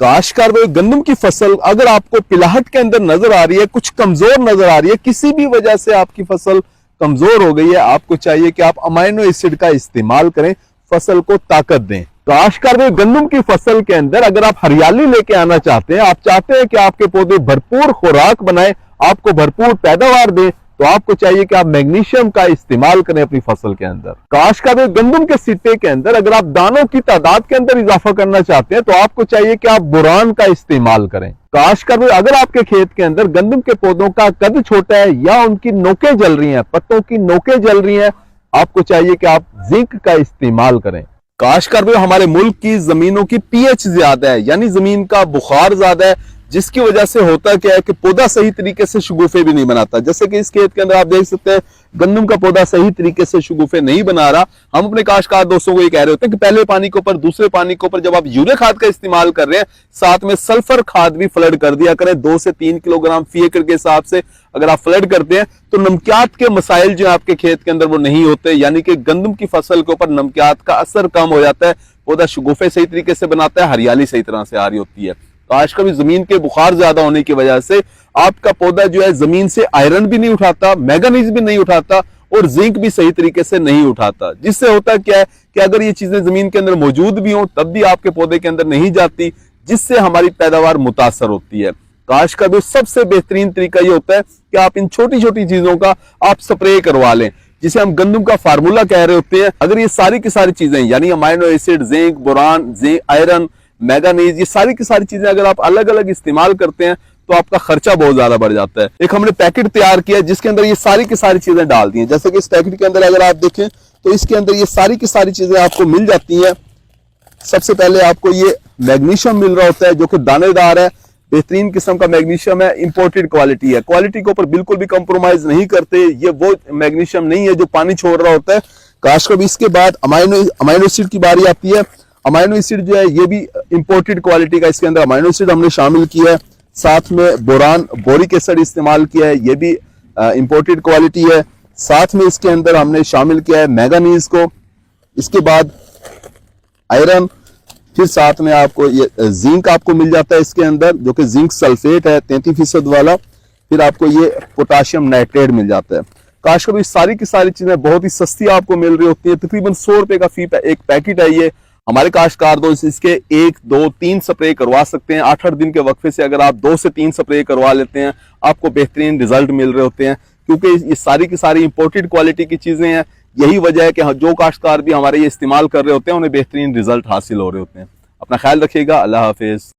काश्तकार भाई, गंदम की फसल अगर आपको पिलाहट के अंदर नजर आ रही है, कुछ कमजोर नजर आ रही है, किसी भी वजह से आपकी फसल कमजोर हो गई है, आपको चाहिए कि आप अमाइनो एसिड का इस्तेमाल करें, फसल को ताकत दें। काश्तकार भाई, गंदम की फसल के अंदर अगर आप हरियाली लेके आना चाहते हैं, आप चाहते हैं कि आपके पौधे भरपूर खुराक बनाए, आपको भरपूर पैदावार दें, तो आपको चाहिए कि आप मैग्नीशियम का इस्तेमाल करें अपनी फसल के अंदर। काश्तकार भाई, गंदम के सिट्टे के अंदर अगर आप दानों की तादाद के अंदर इजाफा करना चाहते हैं, तो आपको चाहिए कि आप बोरान का इस्तेमाल करें। काश्तकार भाई, अगर आपके खेत के अंदर गंदम के पौधों का कद छोटा है या उनकी नोकें जल रही हैं, पत्तों की नोकें जल रही हैं, आपको चाहिए कि आप जिंक का इस्तेमाल करें। काश्तकार भाई, हमारे मुल्क की जमीनों की पीएच ज्यादा है, यानी जमीन का बुखार ज्यादा है, जिसकी वजह से होता क्या है कि पौधा सही तरीके से शगुफे भी नहीं बनाता। जैसे कि इस खेत के अंदर आप देख सकते हैं गंदम का पौधा सही तरीके से शगुफे नहीं बना रहा। हम अपने काश्तकार दोस्तों को ये कह रहे होते हैं कि पहले पानी के ऊपर, दूसरे पानी के ऊपर जब आप यूरिया खाद का इस्तेमाल कर रहे हैं, साथ में सल्फर खाद भी फ्लड कर दिया करें। 2 से 3 किलोग्राम फी एकड़ के हिसाब से अगर आप फ्लड करते हैं तो नमकियात के मसाइल जो आपके खेत के अंदर वो नहीं होते, यानी कि गंदम की फसल के ऊपर नमकियात का असर कम हो जाता है, पौधा शगुफे सही तरीके से बनाता है, हरियाली सही तरह से आ रही होती है। काश्तकार भी, जमीन के बुखार ज्यादा होने की वजह से आपका पौधा जो है जमीन से आयरन भी नहीं उठाता, मैंगनीज भी नहीं उठाता और जिंक भी सही तरीके से नहीं उठाता, जिससे होता क्या है कि अगर ये चीजें जमीन के अंदर मौजूद भी हो तब भी आपके पौधे के अंदर नहीं जाती, जिससे हमारी पैदावार मुतासर होती है। काश्तकार भी, सबसे बेहतरीन तरीका ये होता है कि आप इन छोटी छोटी चीजों का आप स्प्रे करवा लें, जिसे हम गंदम का फार्मूला कह रहे होते हैं। अगर ये सारी की सारी चीजें यानी amino acid, zinc, boron, iron, manganese, ये सारी की सारी चीजें अगर आप अलग अलग इस्तेमाल करते हैं तो आपका खर्चा बहुत ज्यादा बढ़ जाता है। एक हमने पैकेट तैयार किया जिसके अंदर ये सारी की सारी चीजें डाल दी हैं। जैसे कि इस पैकेट के अंदर अगर आप देखें तो इसके अंदर ये सारी की सारी चीजें आपको मिल जाती हैं। सबसे पहले आपको ये मैग्नीशियम मिल रहा होता है जो कि दानेदार है, बेहतरीन किस्म का मैग्नीशियम है, इंपोर्टेड क्वालिटी है, क्वालिटी के ऊपर बिल्कुल भी कंप्रोमाइज नहीं करते। ये वो मैग्नीशियम नहीं है जो पानी छोड़ रहा होता है। काश्तकार, इसके बाद अमाइनो एसिड की बारी आती है। अमाइनो एसिड जो है ये भी इंपोर्टेड क्वालिटी का, इसके अंदर अमाइनो एसिड हमने शामिल किया है, साथ में बोरान, बोरिक एसिड इस्तेमाल किया है, ये भी इंपोर्टेड क्वालिटी है। साथ में इसके अंदर हमने शामिल किया है मैंगनीज को, इसके बाद आयरन, फिर साथ में आपको ये जिंक आपको मिल जाता है इसके अंदर, जो कि जिंक सल्फेट है 33% वाला, फिर आपको ये पोटाशियम नाइट्रेट मिल जाता है। काश्तकार, सारी की सारी चीजें बहुत ही सस्ती आपको मिल रही होती है, तकरीबन 100 रुपए का एक पैकेट है ये। हमारे काश्तकार दोस्त इसके 1, 2, 3 स्प्रे करवा सकते हैं। 8-8 दिन के वक्फे से अगर आप 2 से 3 स्प्रे करवा लेते हैं, आपको बेहतरीन रिजल्ट मिल रहे होते हैं, क्योंकि ये सारी की सारी इंपोर्टेड क्वालिटी की चीजें हैं। यही वजह है कि जो काश्तकार भी हमारे ये इस्तेमाल कर रहे होते हैं उन्हें बेहतरीन रिजल्ट हासिल हो रहे होते हैं। अपना ख्याल रखिएगा। अल्लाह हाफिज।